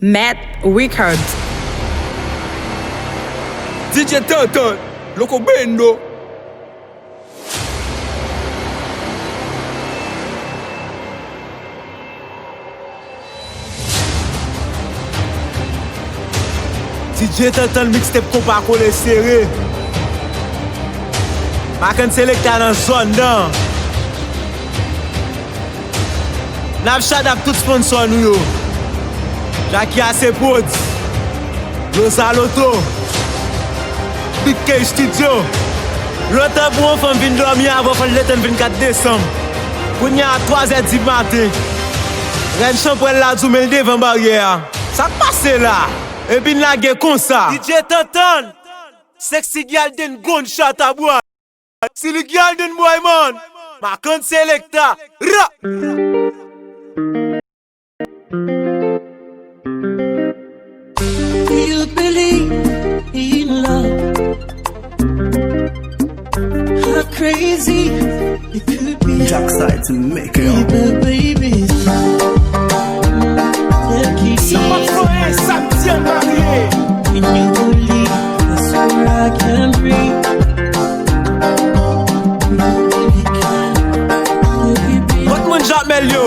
Matt Records. DJ Turtle, Loco Bendo. DJ Turtle mixtape qu'on pas coller serré. Makan selecta dans zone nan. Nav shout out tout sponsor nou yo. Jackie AC Prod, Rosa Loto, Big K Studio. L'autre pour on femme vin dormir avant le 24 décembre. Pour n'y a 3h du matin. Ren Champouel la du mel devant barrière. Ça passe là. Et puis la gueule comme ça. DJ Tonton, sexy girl den gunshot à boy. Si le girl den boy man, Makan selecta. Ra. You believe in love? How crazy it could be. Jack side to make it Baby, C'est pas vrai, ça me tient marié. when you leave, I swear I can't breathe. Baby, can What mon Jamel yo?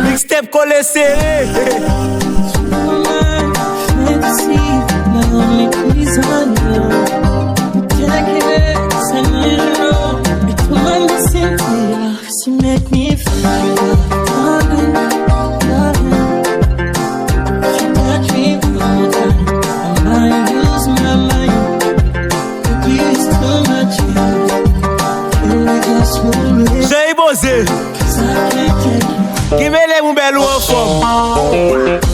Mixtape collé serré. fantasy, my only reason. Decades and years ago, it's my missing love. She make me feel darling, darling. She touch me one more time, I might lose my mind. Baby, it's too much. Feel like I swim. J'ai bossé. 'Cause I can't take it. Qui mêle mon bel ou en forme.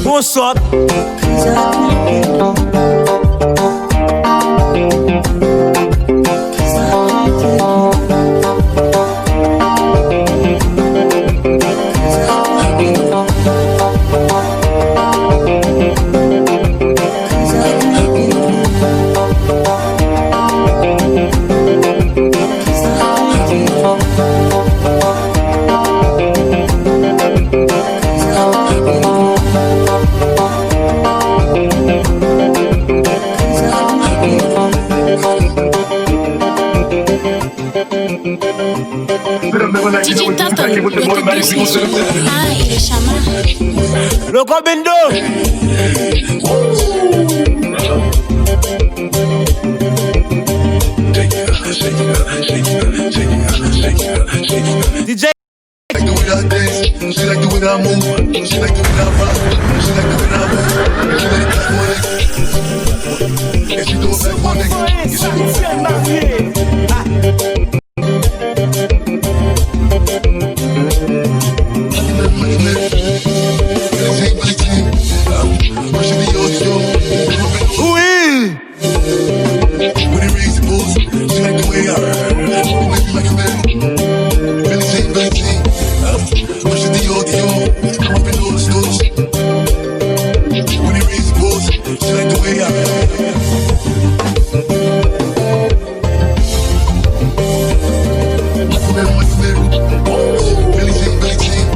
Bon sort. 'Cause I can't take it. DJ Turtle, il est chaman. Loco Bendo. DJ. She like the way I dance, she like the way that I move, she like the way that I rock, she like the way that I move, she like that one nigga, and she do it back one nigga, you see Oui. when it rains it pours, she like the way I make me like a man, Billie Jean, push the Dior, come up in all the stores, when it rains it pours, she like the way Billie Jean,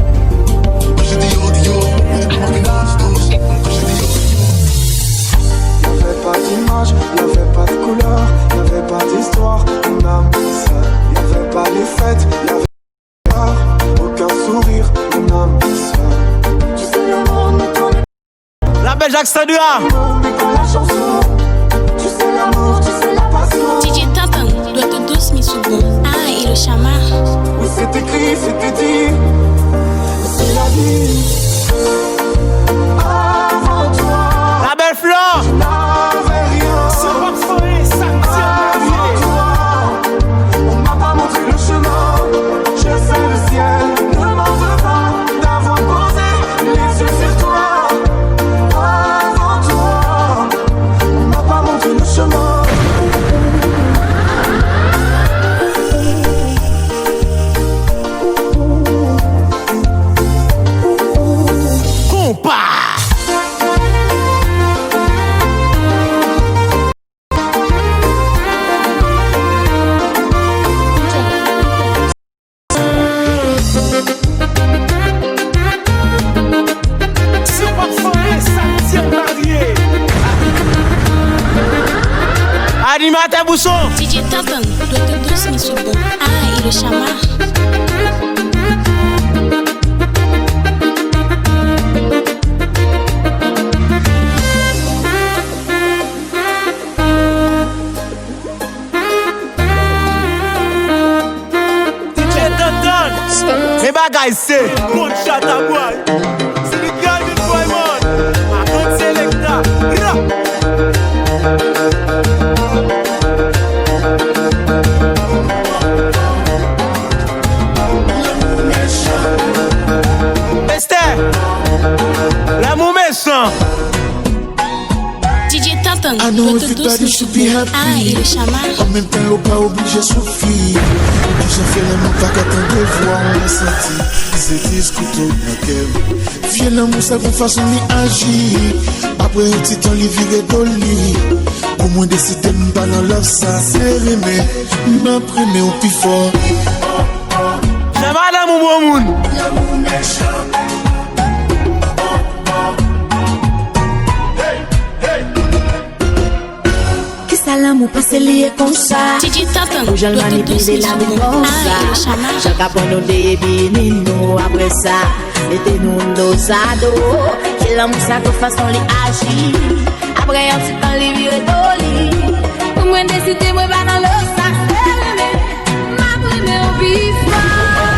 push the Dior, come up in all the stores, push the Dior. Y'avait pas d'image, y'avait pas de couleur, y'avait pas d'histoire, mon âme seule. Y'avait pas les fêtes, y'avait peur, aucun sourire, mon âme seule. Tu sais le monde ne connaît La belle Jacques Sandra. mais pas la chanson. Tu sais l'amour, tu sais la passion. DJ Turtle, doit tout douce, mais souvent. Ah, il est chaman. Oui c'est écrit, c'était dit, c'est la vie. Avant toi, La belle Flore. je n'avais rien. C'est pas vrai, ça me tient marié. On m'a pas montré le chemin. Je sais le ciel ne m'en veut pas d'avoir posé les yeux sur toi. Avant toi, on m'a pas montré le chemin. Compas. Martin Bousson. DJ Tonton, doit te douce ni soubon. Ah, et le chama. Me bagay se Bon shot a boy Se the girl with boy man A good selector Esther L'amour méchant DJ Tonton, I know doit te if you douce thought ni you should be soubon. happy. Ah, et le chama. En même temps, on pas obligé de souffrir. Tu sais, fais l'amour, pas qu'à de voir, on l'a senti. C'est discuté, ok. Viens l'amour, ça qu'on façon ni agir. Après, un petit temps, il virait d'oli. Au moins, décider de pas dans l'offre, ça, c'est aimé. M'imprimer au plus fort. C'est madame ou bon moun L'amour méchant. L'amour passe lié comme ça. DJ Tonton, Je le doit te douce manipule ni l'amour soubon. comme Ah, et le ça. chama. Je capone nous débine nous après ça. Mettez-nous dos à dos. C'est l'amour ça que façon les agir. Après un petit temps les virer d'oli. Pour moi décider moi pas dans le sac. Ma première au bifort.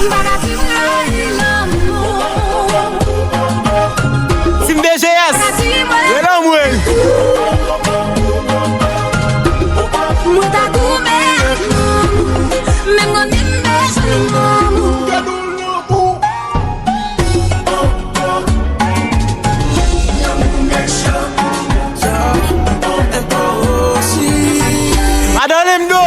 Bagati l'amour. Sim DGS Le l'amour Muta comer. Même quand il me Madame Lemdo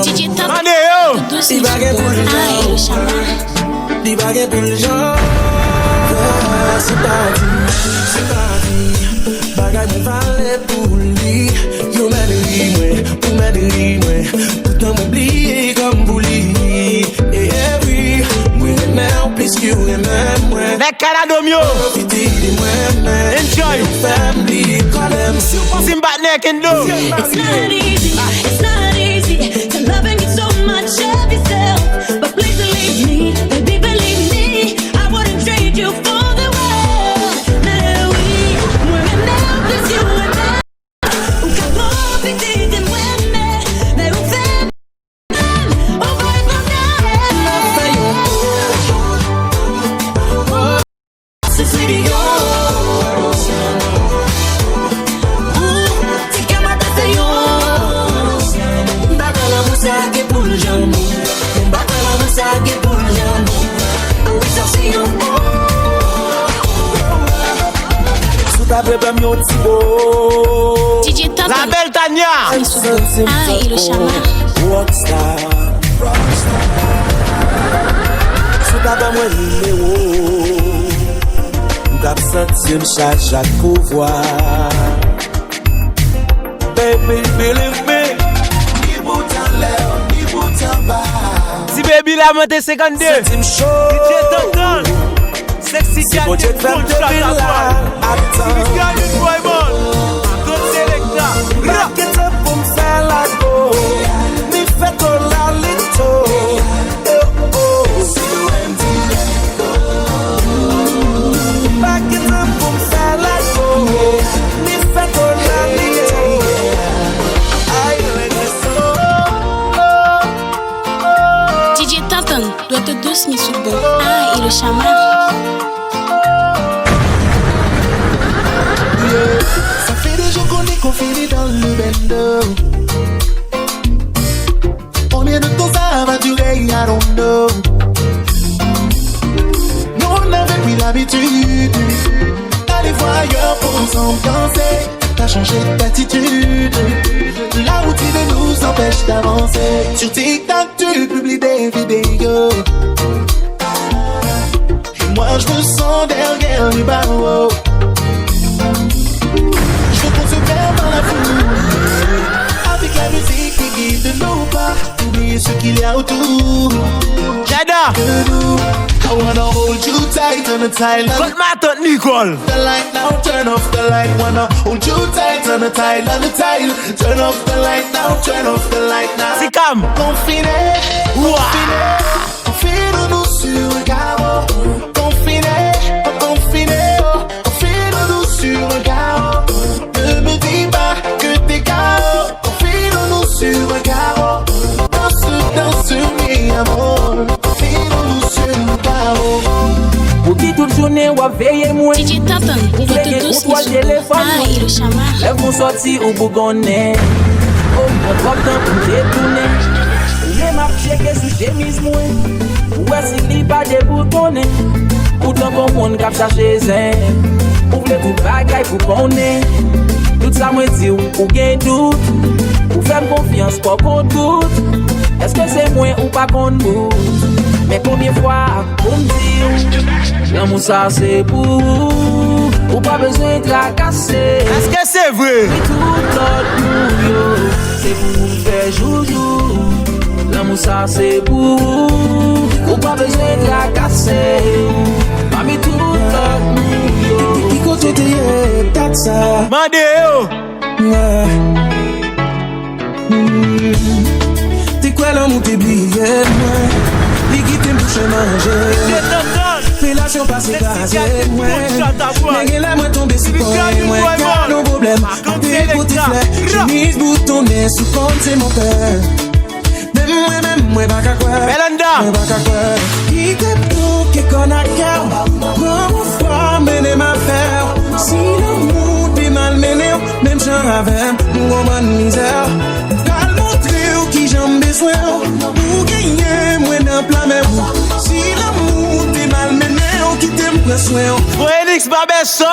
DJ Tonton, Mande yo douce ni soubon. Ah, et le chama. Di bagay pou l'jan C'est parti Bagay mwen vale pou li Yo mèdri mwen, ou mèdri mwen Poutan mwen bliye kom pou li oui, mwen remè ou plis ki ou remè mwen Nek Kanadomyo Profiti di mwen men Enjoy Family kolem Simbat Nek Endo It's not easy to love and get so much of yourself. But please believe me, baby, believe me. I wouldn't trade you for the world. Now we're in love, it's you and I. Un capo petit de muerte, de un fe. Oh, boy, c'est sweetie, DJ Tonton, La belle Tania ni soubon. Ah, et le chama. Rockstar Sou taba mwen numéro M'kap senti m'chak pouvoi Baby, believe me Ni boutan lè, ni boutan ba Si baby la monte 52 Senti m'chaud DJ Tonton Sexy Si girl bon Dieu get te fèm full te shot vil a la boy Si the Attends girl get boy man Good selector Back it up pou m'fè la go Mi fè kon la lito Si yo em di let go Back it up pou m'fè la go Mi fè kon la lito Ay, let it go DJ Tonton, doit te douce ni soubon. Ah, et le chama. Ça fait des jours qu'on finit dans le bendo. Combien de temps ça va durer, I don't know. Nous on avait pris l'habitude d'aller voir ailleurs pour s'ambiancer. T'as changé d'attitude. La routine nous empêche d'avancer. Sur TikTok tu publies des vidéos. Et moi je me sens derrière les barreaux. Je veux qu'on se perd dans la foule avec la musique qui guide nos pas. Oublier ce qu'il y a autour Jada de nous. I wanna hold you tight on the tile. Cut my tongue, Nicole. The light now, turn off the light. Wanna hold you tight on the tile, on the tile. Turn off the light now, turn off the light now. C'est comme. Confiné, confine-nous sur un carreau. Confiné, confine-nous sur un carreau. Ne me dis pas que t'es KO. Confine-nous sur un carreau. Danse sur mi amour. Confine-nous sur un carreau. Pour qui toute journée ou à veiller moins. DJ Toton, Pour veiller Douce pour toi ni téléphone. Ah, et le chama. Lève mon sorti au bougonnet. Oh, mon trop temps pour détourner. Les m'a checké sous chemise moins. Ouais, si li pas des boutonnés. Pourtant qu'on monde cap chercher zin. Ouvre tout bagaille pour qu'on ait. Tout ça moi dit ou gain doute. Ou faire confiance pas qu'on doute. Est-ce que c'est moi ou pas qu'on doute? Mais combien de fois pour me dire l'amour ça c'est pour ou pas besoin de la casser. Est-ce que c'est vrai? Et tout l'autre nous c'est pour vous faire joujou. L'amour ça c'est pour ou pas besoin de la casser. Mami tout l'autre nous qui côté t'es that's ça. Mandeo. T'es quoi l'amour t'es brillé moi. L'équipe me touche manger. Fellation passe casé moi. Mais là moi tombé si quoi moi. Car nos problèmes. T'es pour tes fleurs. Chemise boutonnée sous compte c'est mon père. Même moi pas qu'à quoi. Belanda. Pas qu'à quoi. Qui t'aime tout qui connaît cœur. Comment foi mener ma faire. Si l'amour t'es mal mené. Même j'en avais mon bonne misère. Qui j'en besoin pour gagner moi dans plein même si l'amour t'es mal mené on qui t'aime prendre soin Phoenix Babesson.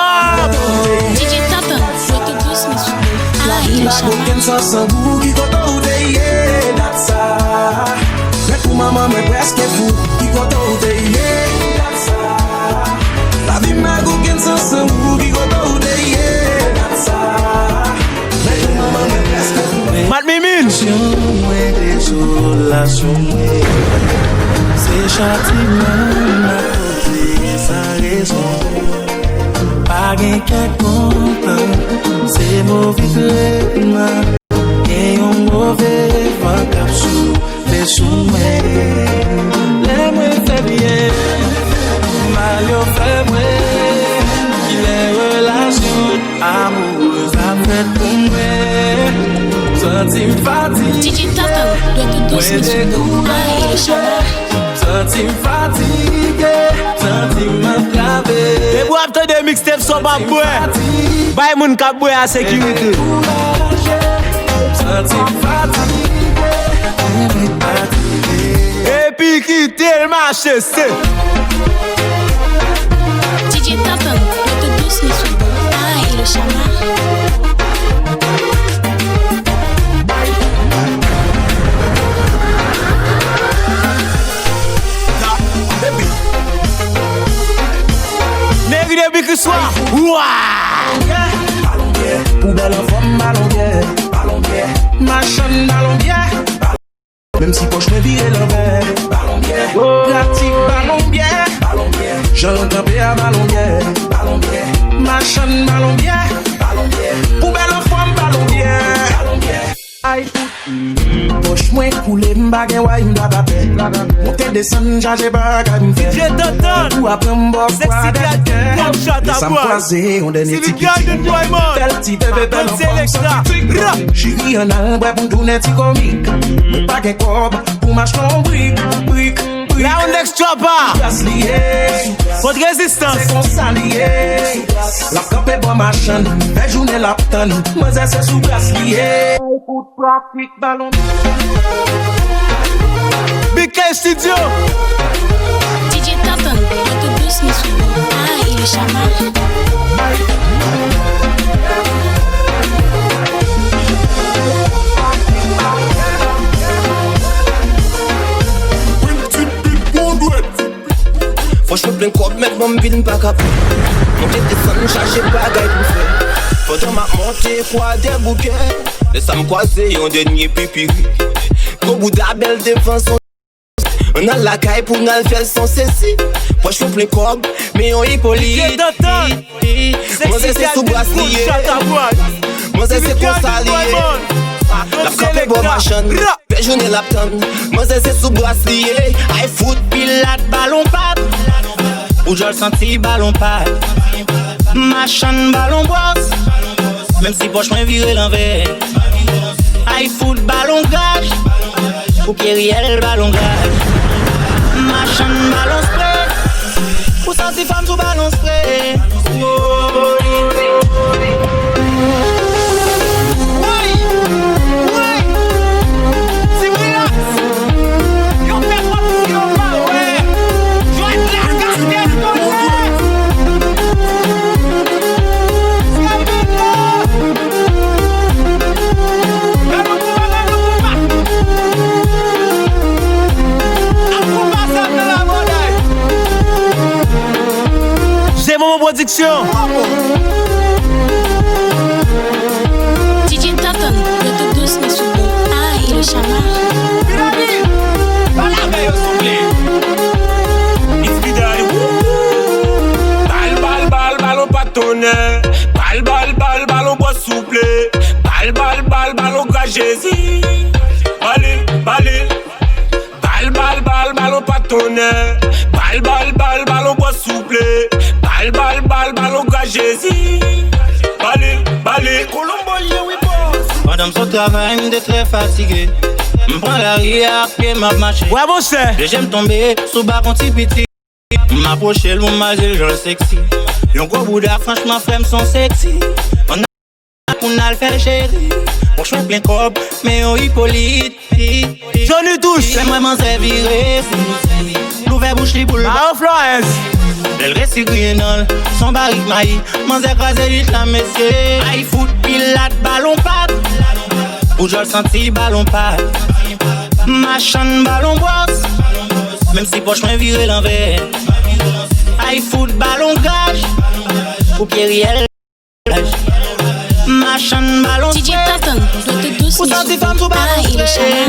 DJ Toton, Douce ni Ah, et le chama. Quem só são bu que contou de dança mais pour maman mais presque fou qui contou de dança la vie m'a quem só são bu qui contou de dança mais pour maman mais presque fou Mat Mimin. C'est châtiment à côté sans raison. Pas gain quelque content, c'est mauvais traitement. Et un mauvais vent capsule, les soumets. Les moins fait bien, mal yo fait moi. Les relations amoureuses à fait pour moi. Sentim fatigue. DJ Toton, Douce ni Ah, et le chama. Sentim fatigue. Sentim enclavé. Et vous avez des mixtapes sur ma boîte. Bye moun ka boy à sécurité. Sentim fatigue. Et puis quitter le marché, c'est. DJ Toton, Douce ni Ah, et le chama. Négri depuis que soir. Ouah. Poubelle en forme ballon bière. Machin ballon bière. Même si poche me vire l'envers. Ballon bière. Pratique ballon bière. J'entends bien à ballon bière. Machin ballon bière. Poubelle en forme ballon bière. Aïe. Poche moi coulé m'bagay ouais m'dabapé. Monter descendre charger bagay m'fait. DJ Toton. Ou après m'boire Sexy girl, come shot à ça boy. m'croisé on donne C'est étiquette. le gars de Boymon. Belle petite bébé belle Comme c'est l'extra. Chérie en albre pour tourner ti comique. Mais pas qu'un cob pour marcher en brique. Là on extra pas. Place liée. Votre résistance. C'est qu'on s'allier. La camp est bon machin. Belle journée la tonne. Moi c'est sous place liée. Foot pratique ballon. Big K Studio. DJ Toton, Douce ni Ah, et le chama. Faut je me plains quoi mettre mon bin pas cap. Mon téléphone chargé pas gaille pour faire. Faut ma montée quoi des bouquets. Laisse me croiser un dernier pipi. Gros bout d'abel défense. On a la caille pour nous faire son ceci. Moi je suis plein cob, mais on est poli. Moi c'est sous bracelet. Moi c'est qu'on s'allie. La campé pour ma chaîne. Péjourner la tonne. Moi c'est sous bracelet. I foot, pilote, ballon pad. Ou je le senti ballon pad. Ma chaîne, ballon boss. Même si poche moi viré l'envers. I foot, ballon gage. Ou Pierriel, ballon gage. Ma chaîne, ballon spray. Ou senti femme sous ballon spray. Production. DJ Toton, le tout douce mais sous bon. Ah, et le chamar. Ballon patonné. Ballon bois souple. Ballon gagési. Ballon patonné. Ballon bois souple. Ballon gagési. Colombo, oui, boss. Madame, son travail me très fatigué. M'prends la rue à pied, m'a marché. Ouais, bon, c'est. J'aime tomber sous bas quand il piti. M'approcher, l'on m'a dit, je le sexy. Yon gros bouddha, franchement, frère, sont sexy. On a le fait chéri. Bon, je plein cob, mais on hippolyte. J'en ai tous. C'est vraiment serviré. L'ouvert bouche, les boules. Ah, Florence. Elle reste grinol, son barrique maï. M'en écrasé vite la messier. I foot, pilote, ballon pad. Ou je le senti, ballon pad. Ma chaîne, ballon boss. Même si poche moi viré l'envers. I foot, ballon gage. Ou Pierriel gage. Ma chaîne, ballon DJ Toton, le tout douce mais sous bon. Ah, et le chamar.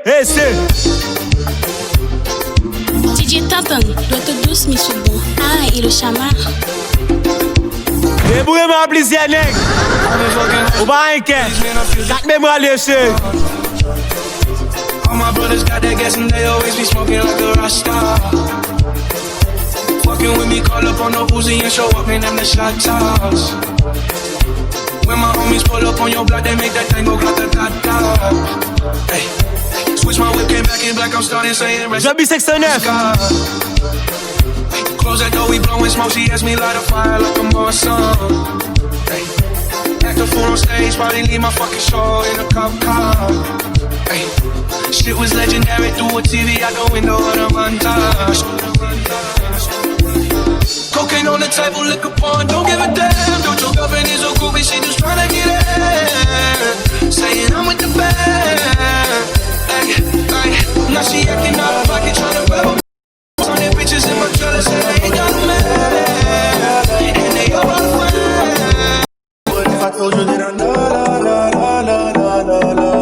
Hey, c'est. DJ Toton, le tout douce mais sous bon. Ah, et le chamar. Débrouillez ma plaisir, nèg. Ou pas un quai. Quatre mémoires léchées. All my brothers got that gas and they always be smoking like a Rasta. Fucking with me, call up on the Uzi and show up in them the shot toss. When my homies pull up on your block, they make that tango grata-ta-ta. Hey, switch my whip, came back in black, I'm starting saying rest. J'habite 69. Close that door, we blowing smoke, she asked me light a fire like I'm on sun. Hey, act a fool on stage, probably leave my fucking show in a cop car. Hey, shit was legendary through a TV out the window of the montage. Cocaine on the table, liquor porn, don't give a damn. Don't your girlfriend is a groupie, she just tryna get in. Saying I'm with the band. Hey, now she acting out of pocket, tryna grab a turning bitches in my trailer, said I ain't got a man. And they all my friends. What if I told you that I know?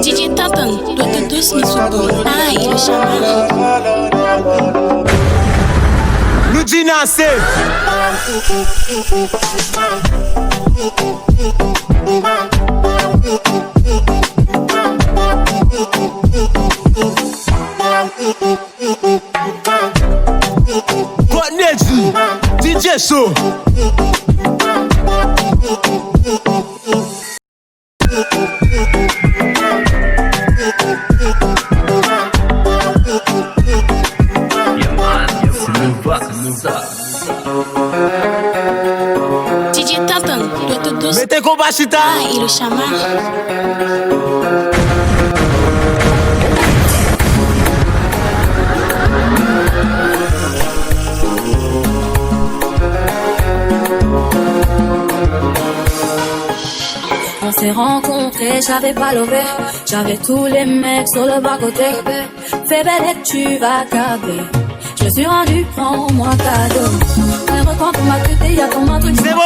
DJ Toton, le tout douce mais sous bon. Ah, et le chamar. Nous dînons, Neji, DJ Show. DJ Toton, le tout douce. Mettez combat chita. Ah, et le chamar. s'est rencontrés, j'avais pas levé. J'avais tous les mecs sur le bas-côté. Fais belle et tu vas caber. Je me suis rendu, prends-moi cadeau. Un record pour ma tête, y'a ton un truc. C'est bon,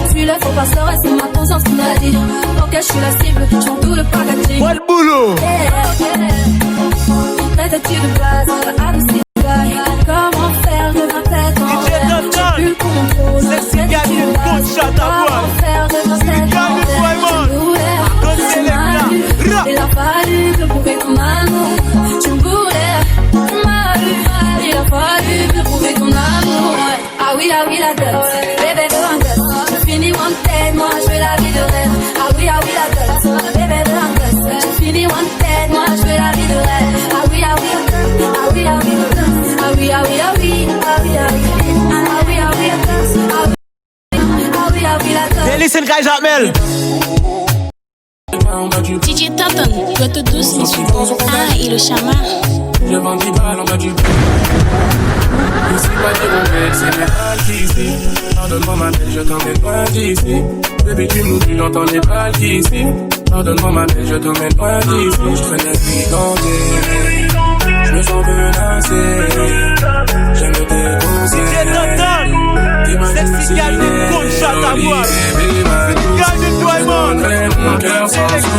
je suis là, faut pas se rester, c'est ma conscience qui m'a dit. Ok, je suis la cible, j'en tout le packaging. What boulot? Traite-tu de base, adouci de bail. Comment faire de ma tête en l'air? J'ai plus le contrôle. Sexy gars, tu me comptes chat à boire. Comment faire de ma tête en l'air? Il a fallu que prouver ton amour. Tu me voulais, tu m'as eu. Il a fallu que prouver ton amour. Ah oui, la dot, bébé de un gosse. Je finis one tête, moi je veux la vie de rêve. Ah oui, la dot, bébé de un gosse. Je finis one tête, moi je veux la vie de rêve. Ah oui, la dot, ah oui, ah oui, ah oui, ah oui, ah oui, ah oui, ah oui, ah oui, ah oui, la dot. Listen, guys, Jamel. DJ Toton, Goto douce, mais souvent. Ah, et le chama. Je vends 10 balles en bas du. Ici, pas de mon mec, c'est mes balles qu'ici. Pardonne-moi ma belle, je t'emmène loin d'ici. Baby, tu m'oublies, j'entends les balles qu'ici. Pardonne-moi ma belle, je t'emmène loin d'ici. Je traîne piquanté, je me sens menacé. J'aime te déposer. Sexy gars, tu me comptes chat à boire. Garde-toi, mon cœur sans souci.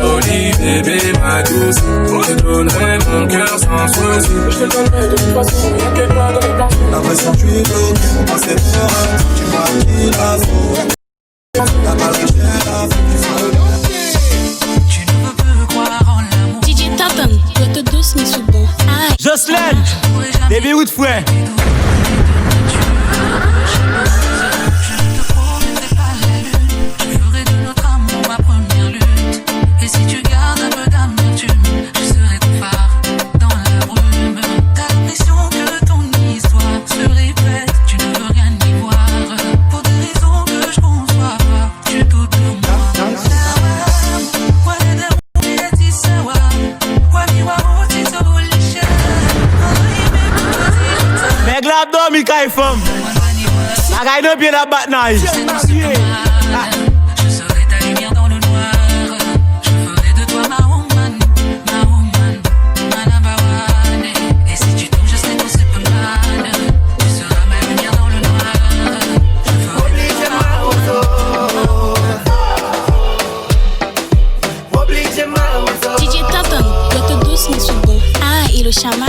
Jolie bébé, ma douce. Je te donnerai mon cœur sans souci. Je te donnerai de toute façon, t'inquiète pas dans les plans. La pression, tu es bloqué, on s'est peur. Tu m'as mis la sauce. La balle que j'ai la tu ne peux plus croire en l'amour. DJ Toton, Goto douce, mais souvent. Ah, Jocelyn, baby with fouet. Et si tu gardes un peu d'amertume, je serai ton phare dans la brume. T'as l'impression que ton histoire se répète, tu ne veux rien y voir. Pour des raisons que je conçois pas, tu doutes de moi. Mais glab dormi kay femme. La gagne de bien la bataille. Chama.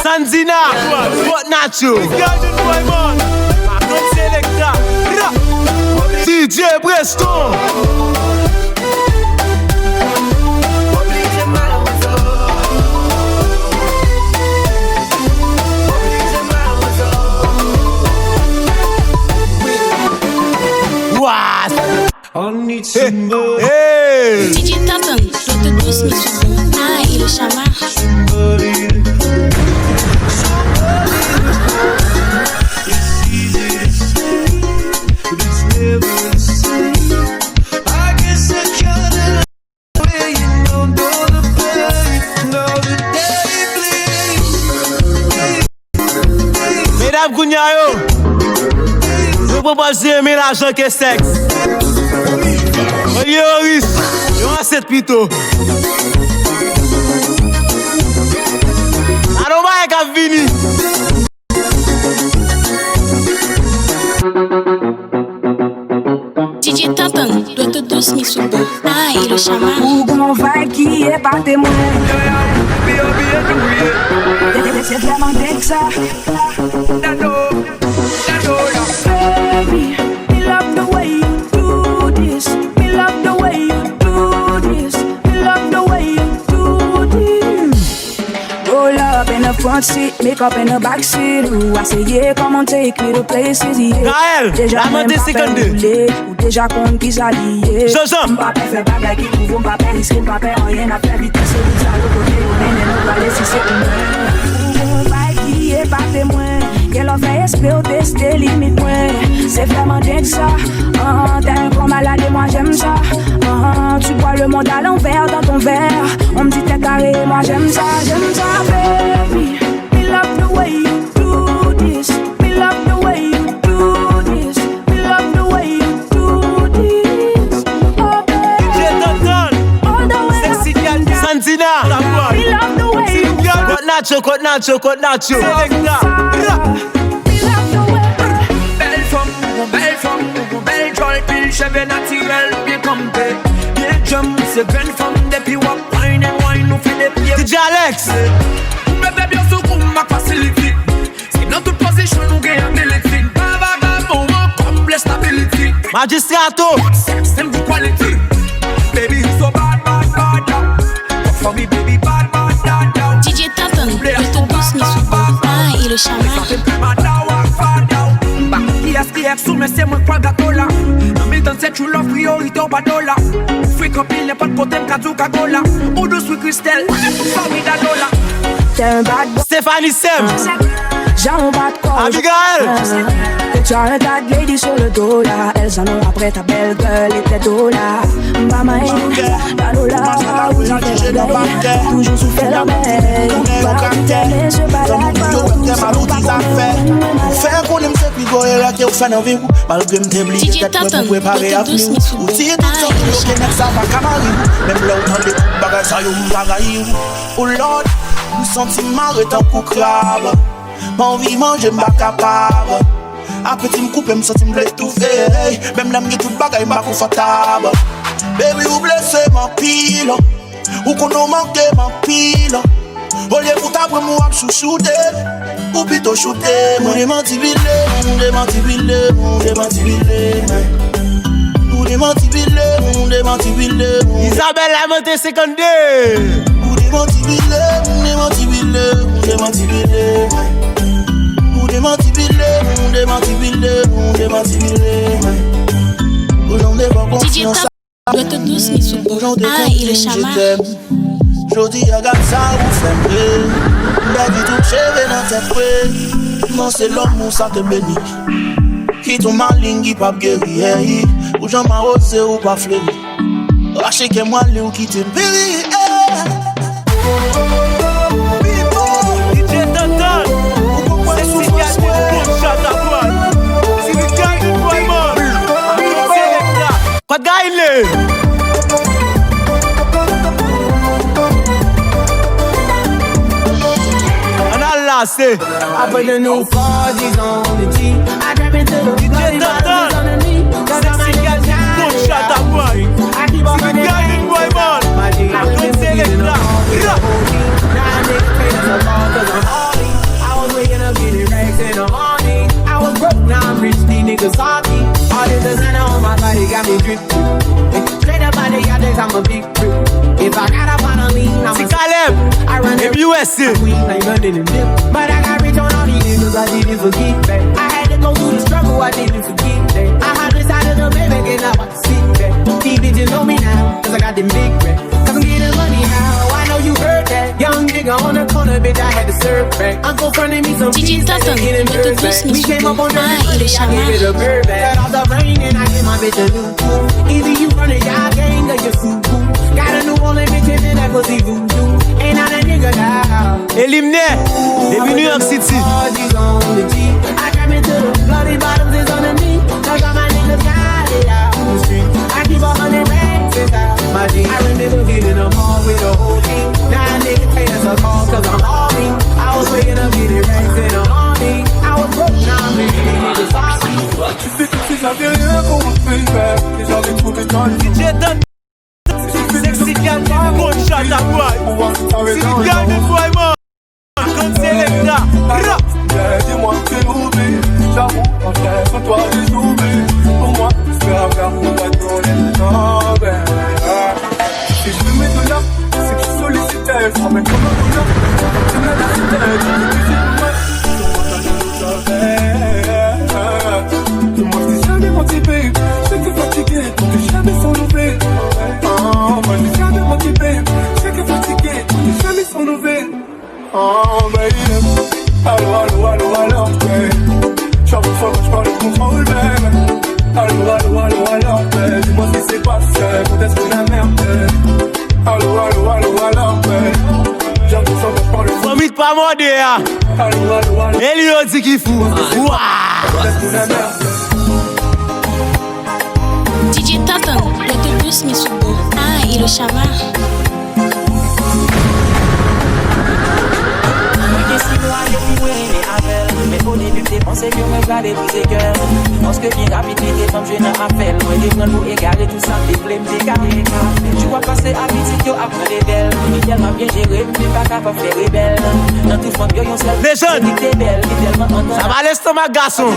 Sanzina, what Nacho? DJ Breston. What? I need somebody. Hey. DJ Toton, Goto douce, mais souvent. Ah, et le chama. Mesdames Gounyayo, je propose de mélanger que sexe. Olivier Horis, je vais cette plutôt. Alors, on va venir. DJ Toton, Goto douce, mais souvent. Ah, et le chama. Ou gon vibe qui est pas témoin. C'est vraiment dès ça. Baby, me love the way you do this. Me love the way you do this. Me love the way you do this. Roll up in a front seat, makeup in the back seat. Ooh, I say yeah, come on, take me to places, yeah. Gaël, Déjà la montée 52. Ou déjà qu'on qui s'allie. Jojo. M'papa fait bagay qui pouvons m'papa risquer, m'papa rien à faire vite, c'est vite à l'autre côté, on est nous va laisser c'est tout. Pas qui est pas témoin, qu'elle en fait espérer tester limite moins. C'est vraiment bien que ça. T'es un grand malade et moi j'aime ça. Tu bois le monde à l'envers dans ton verre. On me dit t'es carré, moi j'aime ça, baby. Me love the way you do this. Me love the way you do this. Me love the way you do this. Oh baby. DJ Tonton. All the way. Sexy girl. Santina. Me love the way you do. Côte Nacho. Belle jolie pile, cheveux naturels, bien campé. Bien jump, c'est belle femme, depuis wap, wine and wine, nous fait des pieds. DJ Alex. Mais bébé, on se coupe ma facilité. C'est dans toute position, nous gagnons ability. Baba, comble stability. Magistrato. System good quality. Baby, you so bad. For me, baby, bad. DJ Taton, l'autobus ni sous ah, et le chaman. Qui est sous, mais c'est moi qui gâteau là. Dans mes temps, c'est true love, priorité au badola. Free copine, n'est pas de côté, m'kazou kagola. Ou de sweet Christelle, famille d'adola. T'es un bad boy. Stéphanie Sem. J'ai un bad corps. Abigail. Tu as un bad lady sur le dos là. Elles en ont après ta belle gueule et tes dos là. Maman est la lola. Oui, t'es belle. Toujours souffert la belle. Voilà, tu t'aimes, je balade pas. Faire qu'on aime cette figure là qui est au fan en vie. Malgré m'te blier, peut-être pour préparer à venir. Ou tirer tout ça, ok, n'est ça pas camari. Même là où t'en des bagages, ça y est, bagaille. Oh Lord, nous sentiments est en coup crabe. Mon vie, manger, m'pas capable. Après, tu m'coupes, m'senti m'étouffer. Même là, m'gé tout bagaille, m'pas confortable. Baby, ou blessé, ma pile. Ou qu'on a manqué, ma pile. Au lieu pour t'apprendre, moi, chouchouter. Ou plutôt shooter. Mon démantibile. Isabelle la montée 52. Ou démantibile. DJ Taton, l'autobus ni sous ah, et le chaman. Jodi a gâte ça ou fait baby tout cheveux dans tes fouets. Non c'est l'homme ou ça te bénit. Qui ton malin qui pas guéri. Ou j'en m'arrose ou pas fleuri. Lâchez que moi le ou qui te péri. DJ Tonton. Sexy girl, good shot à voile. Si tu gagnes une fois, man. Pas de gagner. I put the new 40s on the G. I grab into the bloody bottles underneath. Cause I'm a young guy. Good shot at boy. I keep on running guiding boy, man. I'm don't say it now. Now niggas pay us a ball cause I'm horny. I was waking up getting racks in the morning. I was broke, now I'm rich, these niggas salty. All this designer on my body got me dripping. Straight up out the yard, I'm a big trip. If I gotta find a lean, I'm a Caleb. I run the USA. Like London and dip. But I got rich on all these niggas, I didn't forget that. I had to go through the struggle, I didn't forget that. I had decided to live and get up, I sit back. These bitches know me now, cause I got them big racks. Cause I'm getting money now, I know you heard that. Young nigga on the corner, bitch, I had to serve back. Uncle fronted me some DJ Taton, l'autobus ni sous ah, et le chaman. Cut off the rain and I give my bitch a new cool. Either you run a y'all gang or you fool. Got a new Orleans bitch and that pussy voodoo. Ain't not a nigga now. Éliminé, depuis New York City. I grab into the bloody bottoms is underneath. Cause all my niggas got it out on the street. I keep 100 racks inside my jeans. I remember getting them all with the whole team. Now niggas pay us a call cause I'm horny. I was waking up getting racks in the morning. I was broke, now I'm making these niggas salty. Tu sais que si j'avais rien pour me faire, que j'avais trouvé dans le DJ Tonton. Sexy girl, good shot at boy. Si tu gagnes une fois, man. Comme Selecta. Dis-moi que t'es loupé. J'avoue, en fait, sans toi j'ai oublié. Pour moi, je fais un verre pour pas tourner le temps. Si je me mets de là, c'est que je sollicitais. Je ramène comme un bonheur. Je me mets de là, ya. Elio dit qu'il fou. DJ Toton, l'autobus n'est sous bon. Ah, et le chama. Mais au début, j'ai pensé que me garder pour ses cœurs. Parce que bien rapidité, comme je n'en appelle. Moi, les prendre pour égarer tout ça, des blèmes, des carrés. Je vois passer à petite, yo, après les belles. Il tellement bien géré, mais pas capable de faire rebelle. Dans tout le monde, yo, yon seul. Les jeunes, ça va l'estomac, garçon.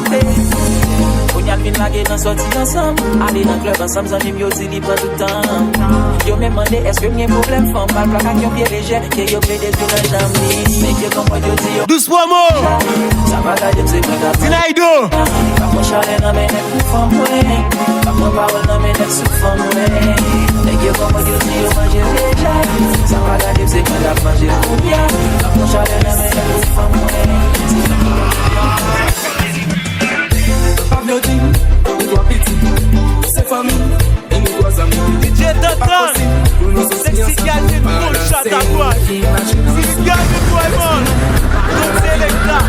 On y a fin lagué dans sortie ensemble. Aller dans le club ensemble, sans j'aime yo si libre tout le temps. Yo me demandé est-ce que m'y a problème femme. Pas le plaque qui ont pied léger. Que yo plaît des yeux dans jambe. Mais que comme moi yo dis yo. 12 promo. Ça va garder c'est pas grave. Tinaido. Pas mon chalet dans mes nègres pour femme ouais. Pas mon parole dans mes nègres sous femme ouais. Mais que comme moi yo dis yo manger déjà. Ça va garder c'est pas grave manger pour bien. Pas mon chalet dans mes nègres pour femme ouais. C'est famille, et nous dois amis. DJ Toton, sexy girl, une full shot à toi. Sexy girl, une boy man. Don't selecta.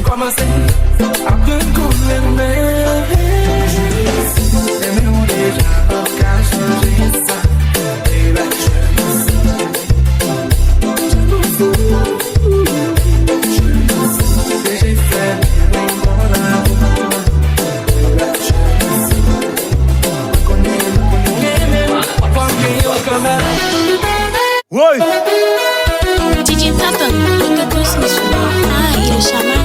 Commencez à bien couler, aimez-nous déjà, pas qu'à changer ça. Et là, j'ai fait oui. DJ Toton, l'autobus n'est sous bon. Ah, et le chama.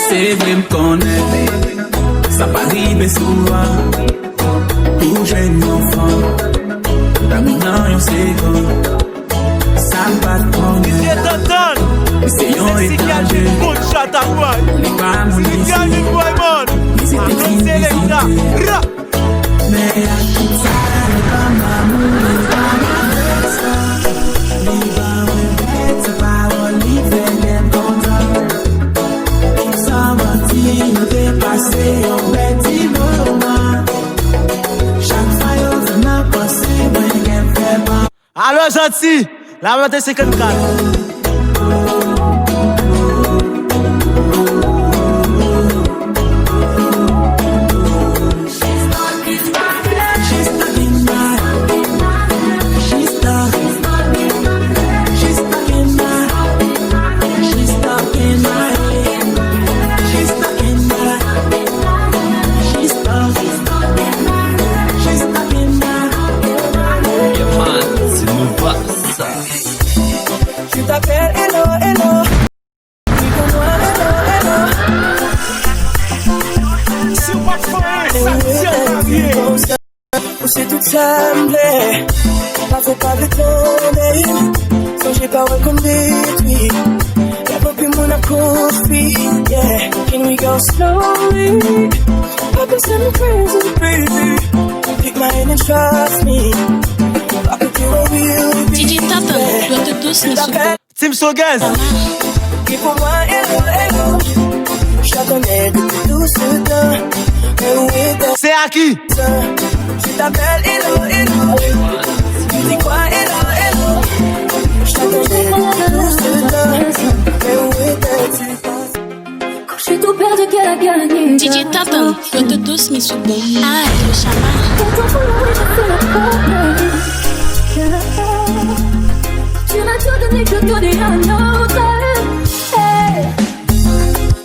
C'est vrai m'connaître, ça pas arriver souvent. Tout jeune enfant, terminant yon seconde. Ça pas de DJ Toton, c'est yon sexy girl, étranger. une full shot à toi. Les femmes ou les Sexy girl, une boy man. Don't selecta. mais à tout ça, les femmes d'amour, les femmes avec ça. Les femmes avec sa parole, les femmes contentes. Ça va dire, dépasser, on va dire moment. Chaque fois, on a passé, mais qu'elle fait pas. Alors gentil, la 24. Tu t'appelles Hello, Hello. Tu connais Hello, Hello. Sur ma frère, où c'est tout semblé. Pas faut pas déconner. Quand j'ai pas reconduit. Y'a pas plus mon accoufi. Yeah, can we go slowly? Papa send me crazy, baby. Pick my hand and trust me. Papa do what we'll be. DJ Toton, l'autobus n'est sous bon. Team Sogaz. Dis pour moi, hello, hello. Je t'attendais depuis tout ce temps. C'est à qui? Tu t'appelles hello, hello. Tu dis quoi, hello, hello. Je t'attendais depuis tout ce temps. Mais où étais-tu? Quand je suis tout perdu, qu'elle a gagné. DJ Toton, l'autobus n'est sous bon. Ah, et le chama. Tu m'as tout donné, que tout dit un autre. Hey.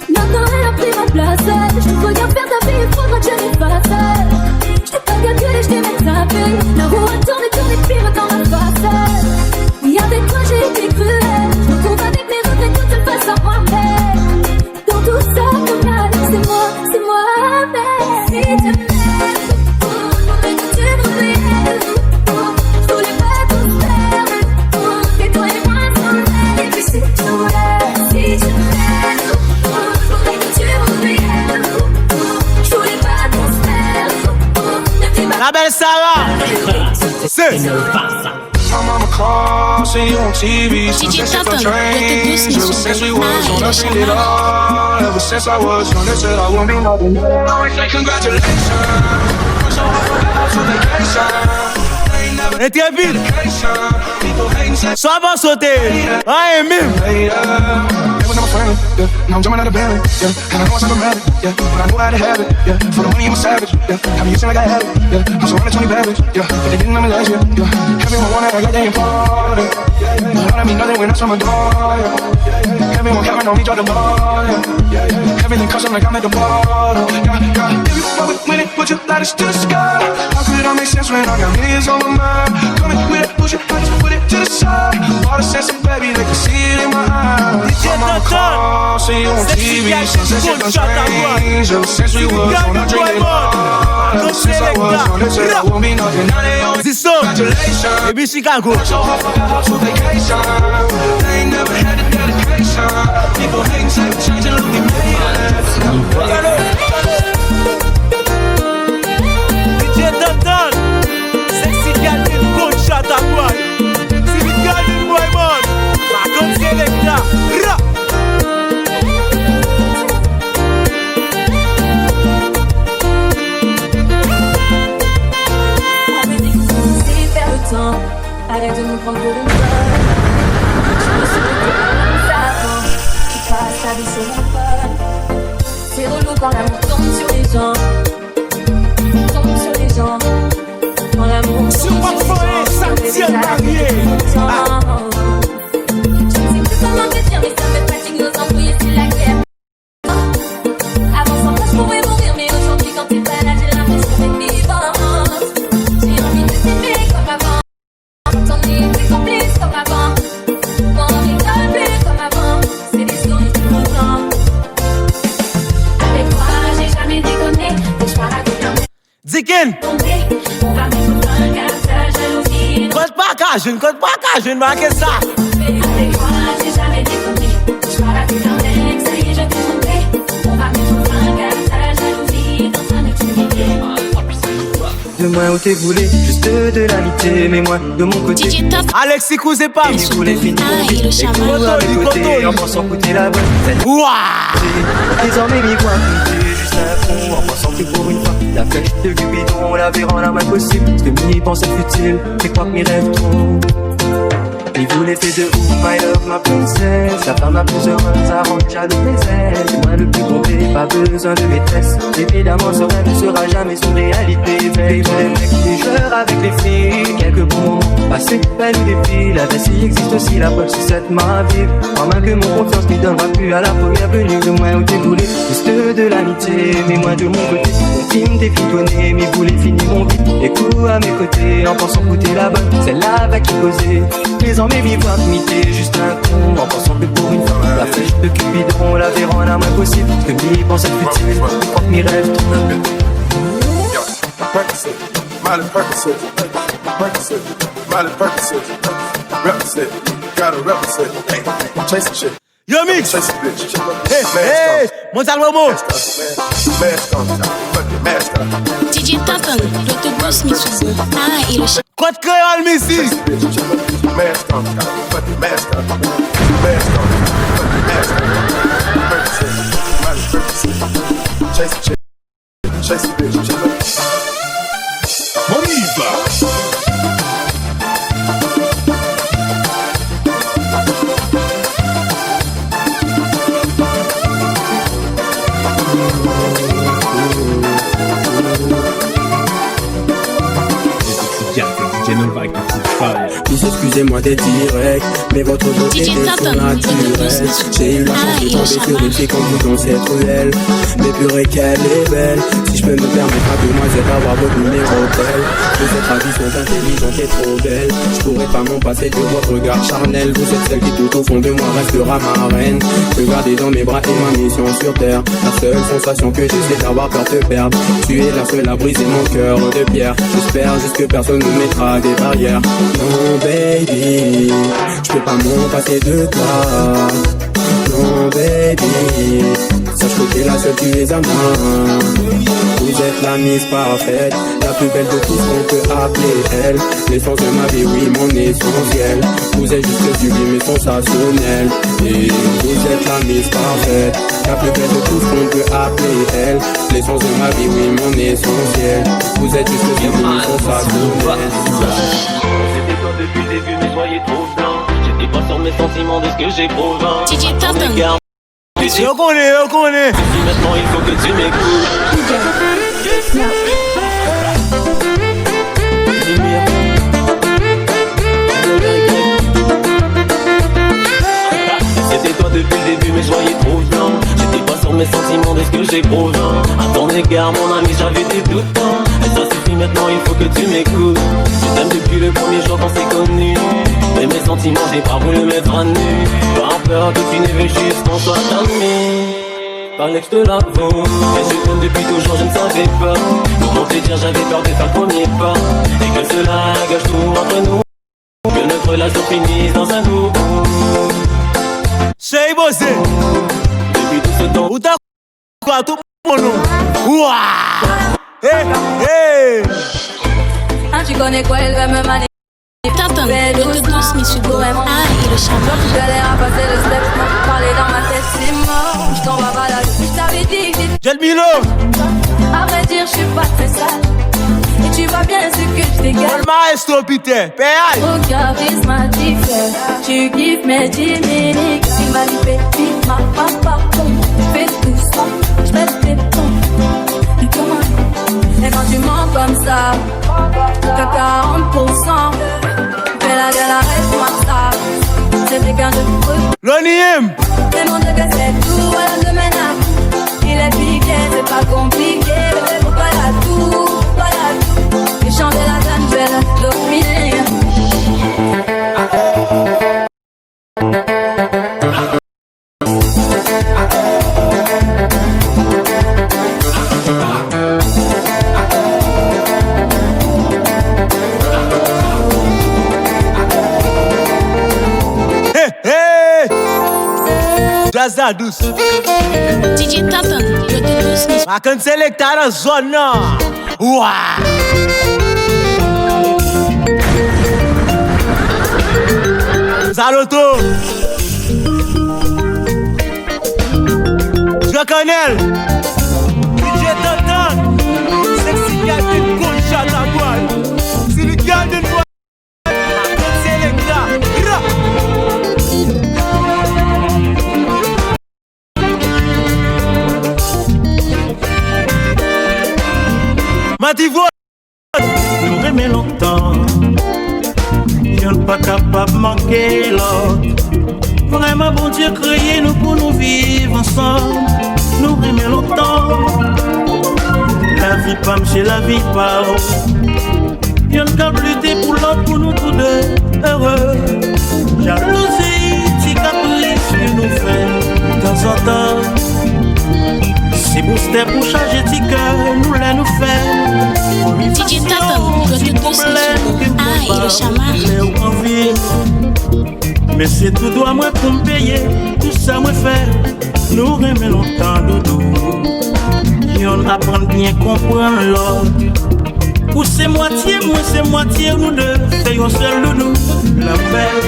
Maintenant elle a pris ma place. Je te regarde faire ta vie, il faudra que je l'efface. Je t'ai pas calculé, je t'ai même tapé. La roue a tourné, pire dans ma face. Oui, avec toi j'ai été cruel. Je me trouve avec mes regrets quand tu le fasses à moi-même. Dans tout ça, comme la vie, c'est moi, mais si tu m'aimes, et que tu m'oublies. Je voulais pas tout faire. Et toi et moi ensemble. Et puis si tu m'aimes, je voulais que tu m'oublies. Je voulais pas tout faire. La belle Sarah. C'est My mama called call, see you on TV. DJ Since Toton, ever since we was on the shit it all. Ever since I was young, they said I won't be nothing. Always say congratulations. Worked so hard for the house on vacation. Et très vite. Sois bon sauté. I am him. Now I'm jumping out of bed, yeah. And I know it's automatic, yeah. But I know how to have it, yeah. For the money, I'm a savage, yeah. Have you seen like I have it, yeah. I'm surrounded 20 baggage, yeah. But they didn't know me last year, yeah. Everyone wanted like they important, yeah. But I mean nothing when that's on my door, yeah. Everyone counting on me, drop the ball, yeah. Everything custom like I'm at the bottom, yeah. If you fuck with it, put your lighters to the sky. How could it all make sense when I got millions on my mind? Coming with that bullshit, I just put it to the side. All the sense of baby, they can see it in my eyes. I'm on the call, see you on TV. Since it's strange, ever since we was on the drinking bar. Ever since I was on the shit, I won't be nothing. Now they always congratulations. Baby Chicago. Worked so hard for the house on vacation. They ain't never had the dedication. People hating, say we changing, look, we made it. DJ Toton. Sexy girl in good shot at boy. See the girl in boy man. Come selector. Arrête de nous prendre pour une folle. Je me suis dit comme ça avant. Tu passes ta vie sur mon folle. C'est relou quand l'amour tombe sur les gens. Tombe sur les gens. Quand l'amour sur ma forêt, ça tient marié. Je ne sais plus comment te dire, mais ça me fatigue nos embrouilles, c'est la guerre. Avant sans toi je pourrais mourir, mais aujourd'hui quand t'es pas là j'ai l'impression d'être vivante. J'ai envie de t'aimer comme avant. T'en es plus complice comme avant. On rigole plus comme avant. C'est des sourires tout le temps. Avec toi j'ai jamais déconné. Donc je pars à tout bien. Dicken. On va mettre au pain car ta jalousie. Code pas je ne marque ça. Avec toi j'ai jamais déconné. Donc je pars à tout bien. Ça y est je t'ai trompé. On va mettre au pain car ta jalousie est en train de t'humilier. De moi où t'es voulu, juste de l'amitié, mais moi de mon côté. Alexis Cousé Pam. Il voulait finir mon vie, et tout à mes côtés, en pensant coûter la bonne. Désormais, m'y voit compter juste un fond, en pensant que pour une fois, la flèche de Cupidon, on la verra la main possible. Parce que m'y penser futile, mais crois que m'y rêve trop. Il voulait fait de ouf, my love, ma princesse. La femme la plus heureuse arrange jaloux les ailes. Moi le plus complet, pas besoin de maîtresse. Évidemment ce rêve ne sera jamais une réalité. Veille les mecs, les joueurs avec les filles. Quelques bons moments passés, belle ou des filles. La vessie existe aussi, la preuve sur cette ma vie. En main que mon confiance m'y donnera plus à la première venue. De moi où t'es voulu, juste de l'amitié. Mais moi de mon côté, mon team t'es fitonné. Mais voulait finir mon vie, et coup à mes côtés. En pensant coûter la bonne, celle-là va qui poser. Mais vivre imité, juste un con, en pensant que pour une fois, la flèche de Cupidon, la verra la main possible. Parce que m'y penser futile, je crois que m'y rêve trop. Percocet, Miley Percocet, Percocet, Miley Percocet, represent, gotta represent, chasing shit. Yo mix, chasing bitch, hey, Montal Momo, mask on, fucking mask on. DJ Toton, l'autobus Mitsubo. Ah, et le chat. Code créole Messi. Mask on, fucking mask on, mask on, fucking mask on. Percocet, Miley Percocet, chasing shit, chasing bitch. On y va. Please excusez-moi d'être direct, mais votre beauté est trop naturelle. J'ai eu la chance de tomber sur une fille comme vous dans cette ruelle. Mais purée qu'elle est belle. Si je peux me permettre à demoiselle d'avoir votre numéro tel. Vous êtes ravis, sont intelligentes et trop belles. Je pourrais pas m'en passer de votre regard charnel. Vous êtes celle qui tout au fond de moi restera ma reine. Regardez dans mes bras et ma mission sur terre. La seule sensation que j'ai c'est d'avoir peur de perdre. Tu es la seule à briser mon cœur de pierre. J'espère juste que personne ne mettra des barrières. Non baby, je peux pas m'en passer de toi. Non baby, Sache que t'es la seule, tu es à moi. Vous êtes la mise parfaite, la plus belle de tous qu'on peut appeler elle. L'essence de ma vie, oui, mon essentiel. Vous êtes juste sublime et sensationnel. Et vous êtes la mise parfaite, la plus belle de tous qu'on peut appeler elle. L'essence de ma vie, oui, mon essentiel. Vous êtes juste sublime et sensationnel. C'était toi depuis le début, mais soyez trop blanc. J'étais pas sur mes sentiments de ce que j'ai pour vent. DJ Toton. Yo connais. Maintenant il faut que tu m'écoutes. C'était toi depuis le début, mais soyez trop blanc. J'étais pas sur mes sentiments de ce que j'ai pour vent. À ton égard, mon ami, j'avais des doutes. Et ça suffit maintenant, il faut que tu m'écoutes. Je t'aime depuis le premier jour quand c'est connu. Mais mes sentiments, j'ai pas voulu mettre à nu. Par peur que tu ne veuilles juste qu'on soit amis. Fallait que je te l'avoue. Et je t'aime depuis toujours, je ne savais pas. Comment te dire, j'avais peur de faire le premier pas. Et que cela gâche tout entre nous. Que notre relation finisse dans un coup. C'est bossé. Depuis tout ce temps. Où t'as quoi tout mon nom? Ouah. Hey. Ah, tu connais quoi, elle va me manier. Toton, le tout douce, mais sur le et le charbon. Je galère à passer le step, parler dans ma tête, c'est mort. Je t'en vais balader, je t'avais dit que J'ai le Milo. À vrai dire, je suis pas très sage. Et tu vois bien ce que je dégage. Le maestro Peter, péage. Au charismatique, tu kiffes mes Jiminiques. Il m'a dit, baby, ma papa, fais tout ça, je pète tes tons. Et comment? Et quand tu mens comme ça, t'as 40%. Fais la gueule, arrête-moi ça. C'était qu'un jeu de truc. L'oniem. Demande que c'est tout, elle te mène à bout. Il est piqué, c'est pas compliqué. Pourquoi y'a tout, pourquoi y'a tout. J'ai changé la donne, je vais la dominer. Jazza douce. DJ Toton, le tout douce, mais Ma can selecta dans la zone là. Ouah. Zaloto. Je connais. DJ Toton. Sexy gars d'une good shot à boîte. C'est le gars d'une boîte. Ma can selecta. Mativo. Nous aimons longtemps. Je ne suis pas capable de manquer l'autre. Vraiment, bon Dieu, créé nous pour nous vivre ensemble. Nous aimons longtemps. La vie pas m'chez la vie pas. Je ne peux plus lutter pour l'autre, pour nous tous deux heureux. Jalousie, petit caprice que nous fait de temps en temps. Si vous c'était pour changer tes cœurs, nous les nous faire. DJ Toton, le tout douce, et le chamar. Mais c'est tout droit moi pour me payer, tout ça moi faire. Nous aimons longtemps doudou. Et on apprend bien comprendre l'autre. Ou c'est moitié, moi c'est moitié, nous deux faisons seul doudou. La belle.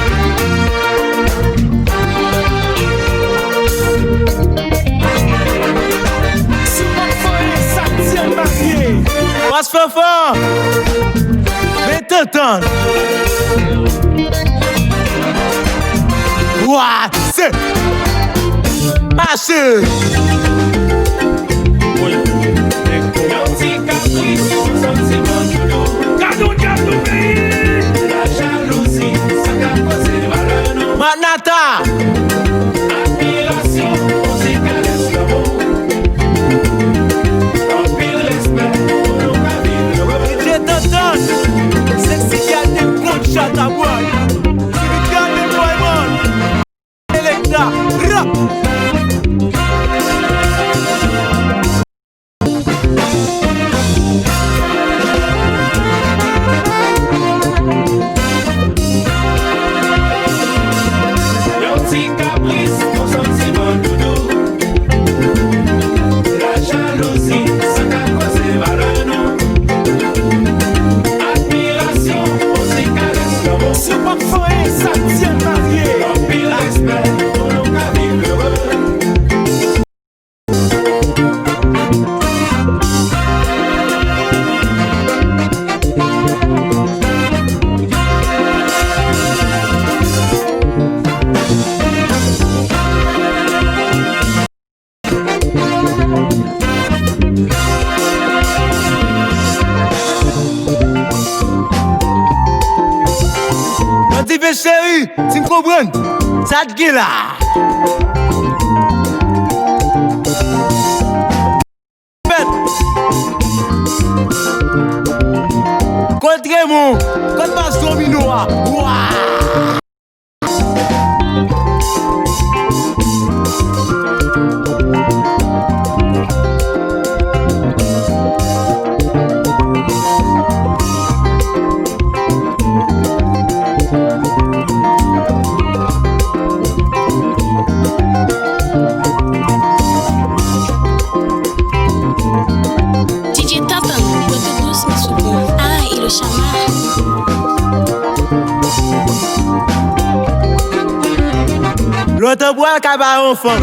Passe fort. Mais t'entends. Ouah, c'est. Marche. Manata. Sexy girl, them good shot a boy. See the girl, them boy man. Selecta, rap. monsieur pas foyer, ça tient marié. Pile respect, pour nous qu'à vivre heureux. Chérie, tu me comprends? Ça te gueule là. Contre Raymond, contre Basse Domino. L'autre bois cabaret enfant,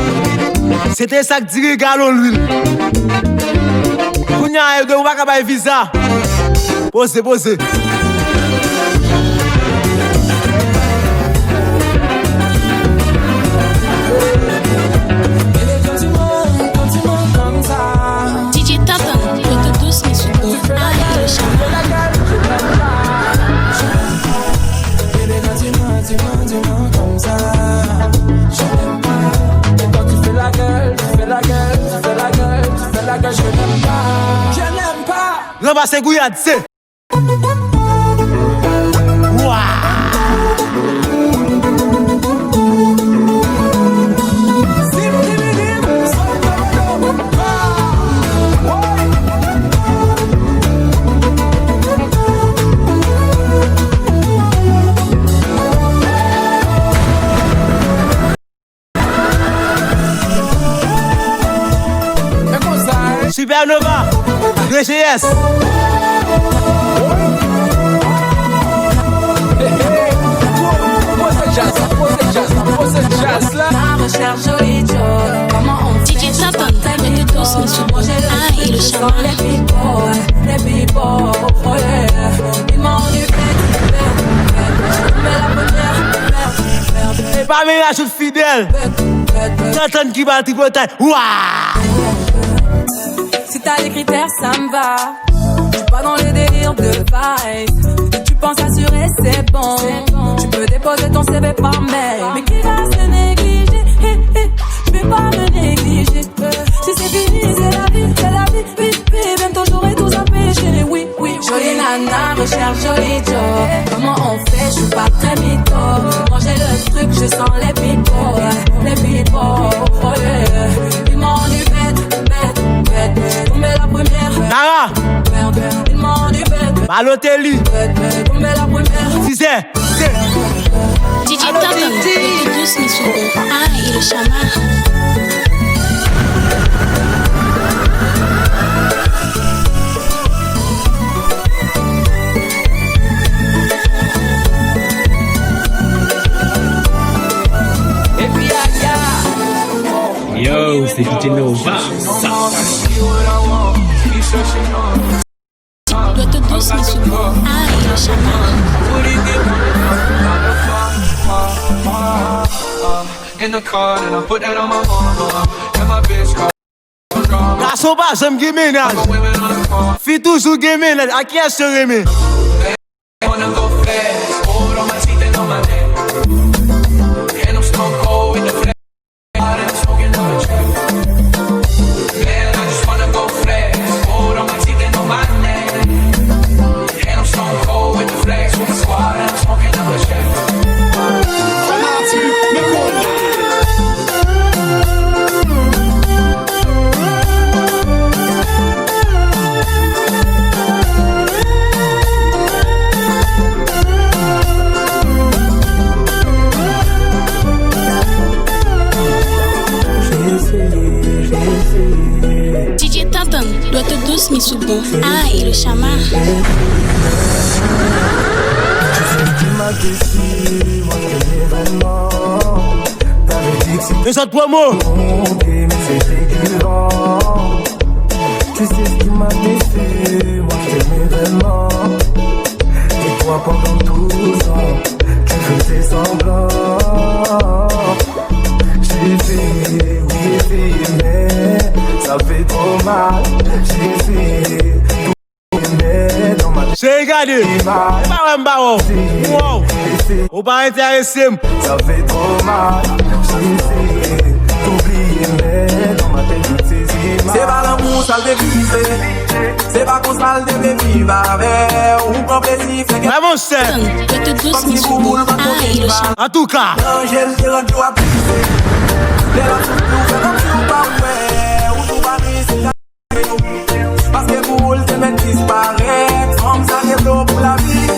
c'était ça que dirait galon l'huile. Kounya de bois cabaret visa. Posez. DJ Tatan, l'autre douce mais sous bon. Ah, il est charmant. Dis-moi comme ça. Je n'aime pas. Et quand tu fais la gueule, je n'aime pas. Non, bah c'est Gouillade, c'est. Supernova, DGS. La recherche jolie Joe. Comment on fait? DJ Satan, le douce mais sous bon. Ah, il est charmant. Les people, oh yeah. Ils m'ont du fait. Mais la première, et pas ménage de fidèle. T'entends qui va tripoter. Si t'as les critères, ça me va. J'suis pas dans les délires de vibe. Tu penses assurer, c'est bon. Tu peux déposer ton CV par mail. Mais qui va se négliger? J'vais pas me négliger. Si c'est fini, c'est la vie. Bientôt j'aurai tout empêché. Oui. Jolie nana, recherche joli Joe. Comment on fait? J'suis pas très mytho. Manger le truc, je sens les people. Oh yeah. Ils m'ont du bête. Tomber la première. Nara. Ils m'ont du bête. Balotelli. Tomber la première. Si c'est. DJ Tatan, le douce mais sous bon. Ah, il est charmant. Yo, c'est DJ Nova. L'autre douce mais sous bon. Ah, il est charmant. In the car and I put that on my mama. And my bitch car. Garçon pas, j'aime game ménage. Fille toujours game ménage. À qui est-ce que je remets? Wanna go fast, hold on my teeth and on my neck. And I'm stone cold with the flash. And I'm smoking on the track. Man, I just wanna go fast, hold on my teeth and on my neck. And I'm stone cold with the flash with the squad. And I'm smoking on the track. DJ Tatan, l'autre douce mais sous bon. Ah, il est charmant. Tu sais qui m'a déçu, moi je t'aimais vraiment. T'avais dit que c'était les autres promos. mais c'était du vent. Tu sais ce qui m'a déçu, moi je t'aimais vraiment. Et toi pendant 12 ans, tu faisais semblant. J'ai essayé, oui essayé, mais ça fait trop mal. J'ai essayé, tout mais dans ma tête. J'ai regardé, wow, on va intéresser. Ça fait trop mal. J'ai essayé d'oublier, mais dans ma tête toutes ces images. C'est pas l'amour, ça le dévisé. C'est pas qu'on ça le dévivre avec. Ou qu'on plaisir, fait que. Vraiment, c'est. En tout cas. L'angèle, c'est rendu à briser. Les gens sont nous fait comme si on pas ouais. Ou tout pas mis, c'est la parce que pour le te mettre disparaître. Comme ça, c'est l'eau pour la vie.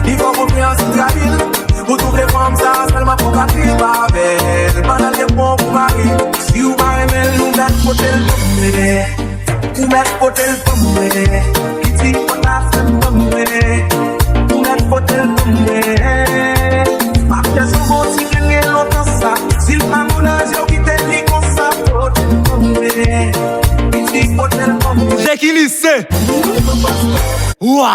Il faut confiance sur la ville. Pour toutes les femmes, ça, seulement pour qu'à vivre avec. Pendant les bons pour Paris. Si vous m'aimez, nous mettons pour tel tomber. Vous mettez pour tel tomber. Qui dit qu'on a fait tomber. Vous mettez pour tel tomber. Ma pièce au beau, si gagne longtemps ça. Si le mamoulage, yo qui t'aime, dit qu'on ça pour tel tomber. Qui dit pour tel tomber. C'est qui lycée? Waouh!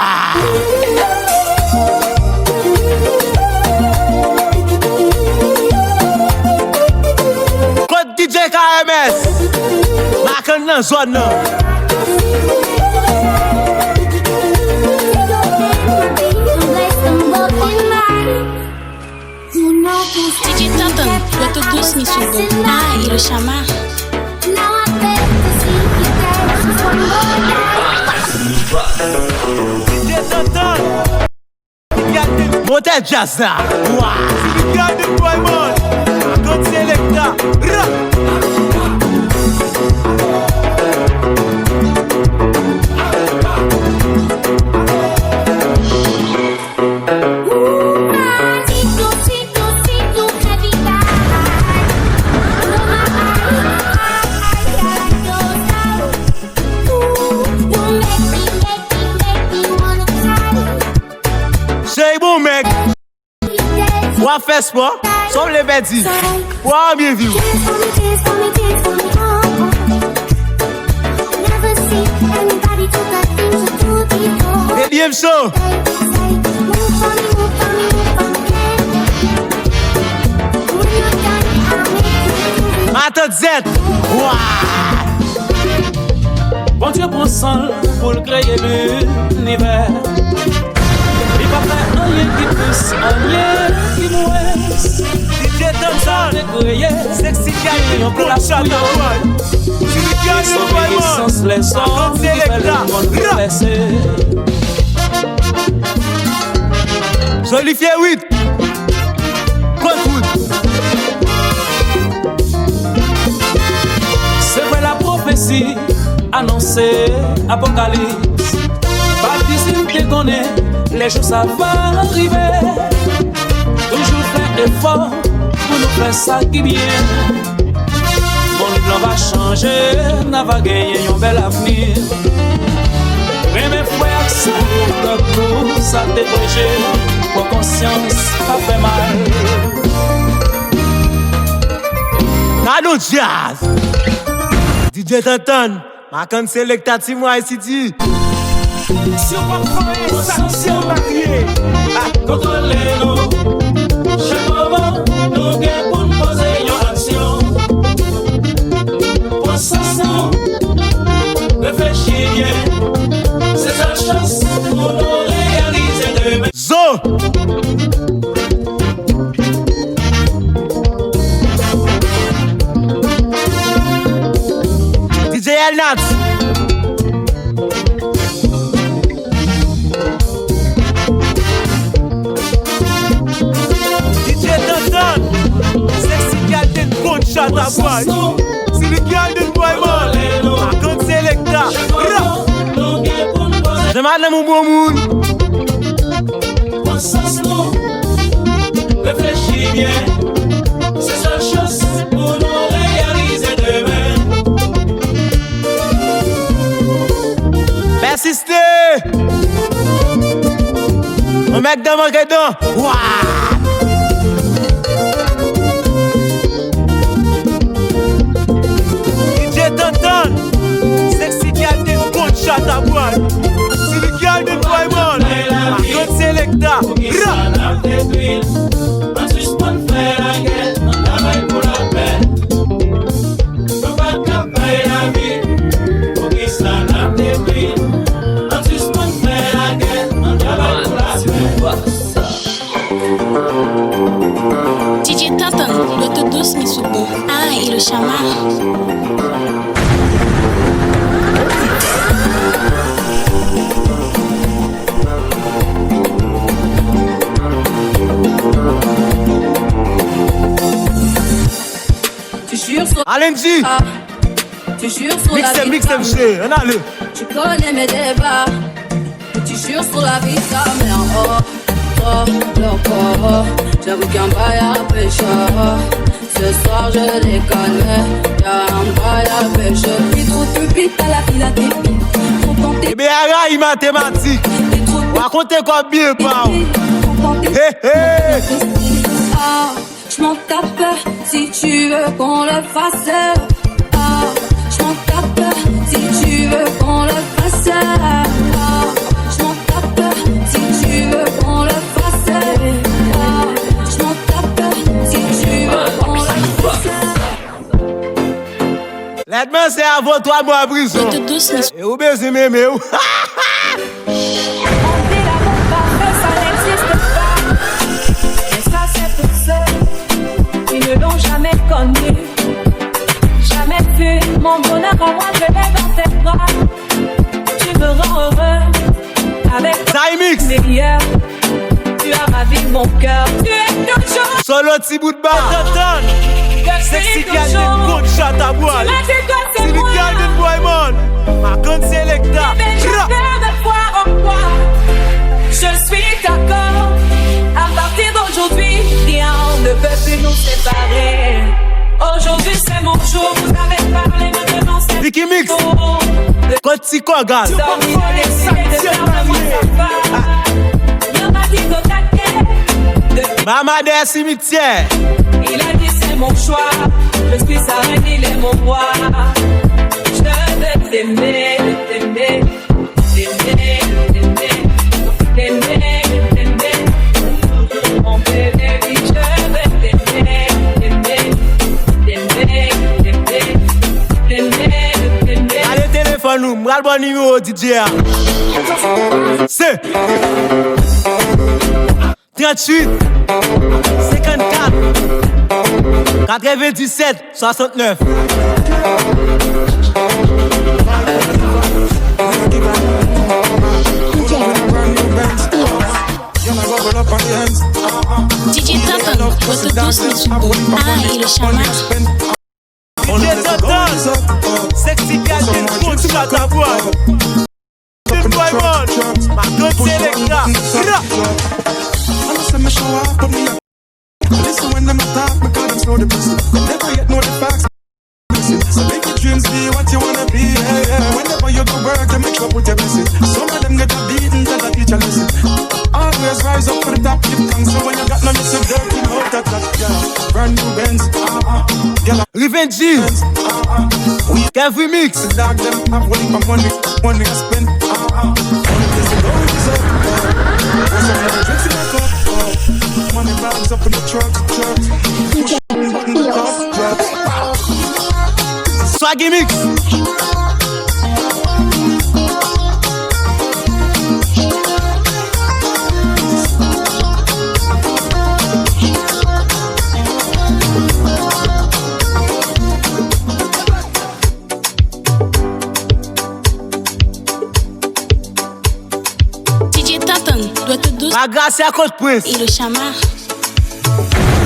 Code DJ KMS. Marque dans la zone. DJ Tonton, le tout douce Misugo. Ah, et le chama. DJ Tonton. Motel jazz là. Waouh! Regarde le boy, God Selecta. C'est bon mec. Ou à faire sport, sans les bêtises. Ou à bien vivre. Deuxième show. Attends Z. Bon Dieu prend sang pour le créer l'univers. Il va faire rien qui pousse, rien qui mouesse. DJ Tonton, sexy guy, on peut la fouiller. Sans connaissance, les hommes qui veulent le monde progresser. Jolifié 8. C'est vrai la prophétie annoncée, Apocalypse. Baptiste te connaît, les jours ça va arriver. Toujours faire effort pour nous faire ça qui bien. Mon plan va changer, n'a va gagner un bel avenir. Mais mes frères, ça pour ça débréger, pour conscience, ça fait mal. Nano Jazz. DJ Tonton, ma canne Selecta Timo ICT. Si on va faire ça, si on va crier. Contrôlez-nous. Chaque moment, nous gagnons pour nous poser une action. Pensons, réfléchis bien. C'est sa chance pour nous réaliser demain. Zo! DJ Elnat. DJ Tonton. Sexy girl den bon shot a boy. Si the girl den boy man. I can't select that. Je m'adore mon bon moun. Réfléchis bien. C'est sa chance pour nous réaliser demain. Persistez. On mec de manquer dedans. DJ Tonton, sexy girl din good shot à boy. Si le girl din boy man, ma good selecta. DJ Tonton, l'auto douce mais sous bon. Ah, et le chamar. Tu jures sur Alenji, tu jures sur la vie. Mix chez, on a le. Tu connais mes débats. Tu jures sur la vie de ta mère. Oh, loco. J'avoue qu'un bail à pêcheur. Ce soir je déconne. Y'a un bail à pêcheur. T'es trop stupide, t'as la fille à tes pieds. Eh bien, il mathématique. Racontez quoi bien, pas. Hé, hé. Ah, je m'en tape si tu veux qu'on le fasse. Ah, je m'en tape si tu veux qu'on le fasse. Ah, je m'en tape si tu veux qu'on le fasse. Ah, je m'en tape si tu veux qu'on le fasse. L'aide-moi, c'est avant toi, moi, à prison. Et où baiser mes méos? Ils ne l'ont jamais connu, jamais vu mon bonheur à moi, je l'ai dans tes bras. Tu me rends heureux avec mes meilleurs. Tu as ravi mon cœur, tu es toujours solo petit bout de bar. Sexy girl din good shot à boy. Si le girl din boy man, ma gun selecta. Je vais me voir en toi. Je suis d'accord. À partir d'aujourd'hui, rien ne peut plus nous séparer. Aujourd'hui c'est mon jour, vous avez parlé, maintenant c'est Vicky Mix. Quand tu regardes. Maman des cimetières. Il a dit c'est mon choix. Je suis sa reine, il est mon roi. Je veux t'aimer, t'aimer, t'aimer, t'aimer, t'aimer, t'aimer. Mon bébé, oui, je veux t'aimer, t'aimer, t'aimer, t'aimer, t'aimer, t'aimer. Allez, téléphone nous, m'ral bon numéro DJ. C'est 38 54 97 69. DJ Tonton, l'auto douce mais sous bon. Ah, et le chamar. DJ Tonton, sexy girl din good shot à boy. Din boy man, ma good selecta. Me show off, but me listen when them talk, because I'm so depressed. Never yet know the facts. Listen, so make your dreams be what you wanna be. Yeah, yeah. Whenever you go work, you make sure put your blessing. Some of them get a beating, tell a teacher listen. Always rise up to the top, give thanks. So when you got no listen, dirty out that yeah. Brand new Benz, Revenge, Every Mix. Dog them have one for money, money I spend. Only place to go is up. Most of them drinks in the cup. Money bags up in the trucks. Push button the top drops. Swaggy Mix. DJ Tonton, l'auto douce. Ma grâce à Côte Prince. Et le chamar.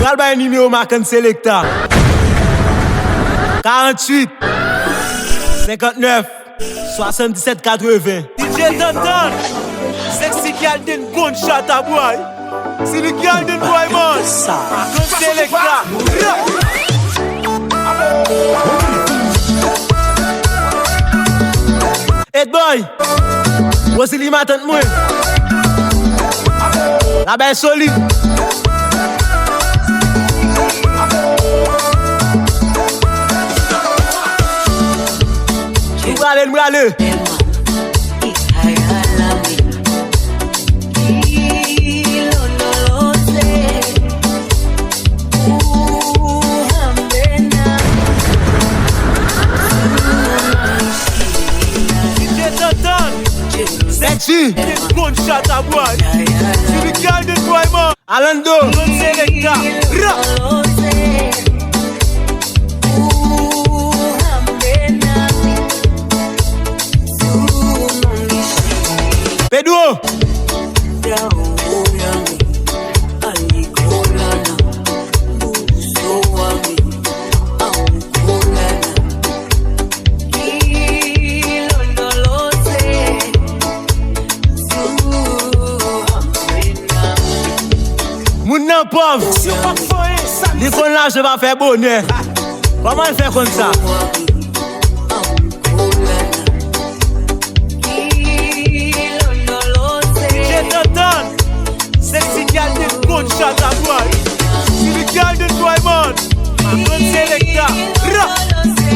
M'ral ba numéro ma can selecta. 48 59 77 80. DJ Tonton, sexy girl din good shot à boy. Si le girl din boy man, ma can selecta. Hey boy, what's the limit on moi? La belle solide. M'brale. Sexy, good shot a boy. See the girl this boy man. Alando, don't selecta. Pedro. Moun nan pauvre. Li kon la je va faire bonheur. Comment il fait comme ça? J'ai t'entends. Sexy girl this good shot a boy. See the girl this boy man. Don't selecta.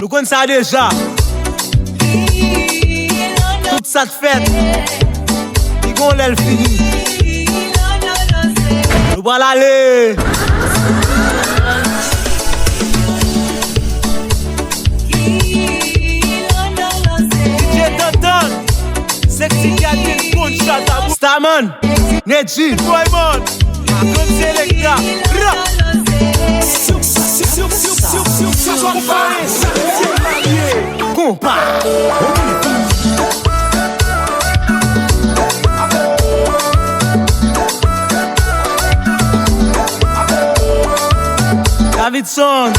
Nous connaissons ça déjà. Toute ça te fait. Ils vont l'aile fini. Nous allons aller. J'ai t'entends. Sexy girl this good shot a boy. Starman, Neji, boy man. Don't selecta. Compa. Davidson.